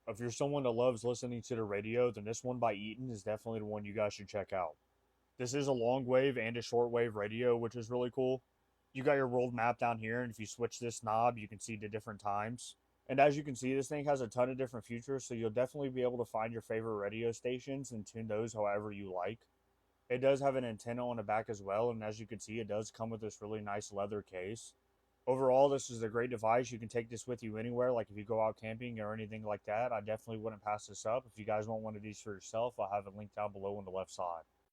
If you're someone that loves listening to the radio, then this one by Eaton is definitely the one you guys should check out. This is a long wave and a short wave radio, which is really cool. You got your world map down here, and if you switch this knob, you can see the different times. And as you can see, this thing has a ton of different features, so you'll definitely be able to find your favorite radio stations and tune those however you like. It does have an antenna on the back as well, and as you can see, it does come with this really nice leather case. Overall, this is a great device. You can take this with you anywhere, like if you go out camping or anything like that. I definitely wouldn't pass this up. If you guys want one of these for yourself, I'll have it linked down below on the left side.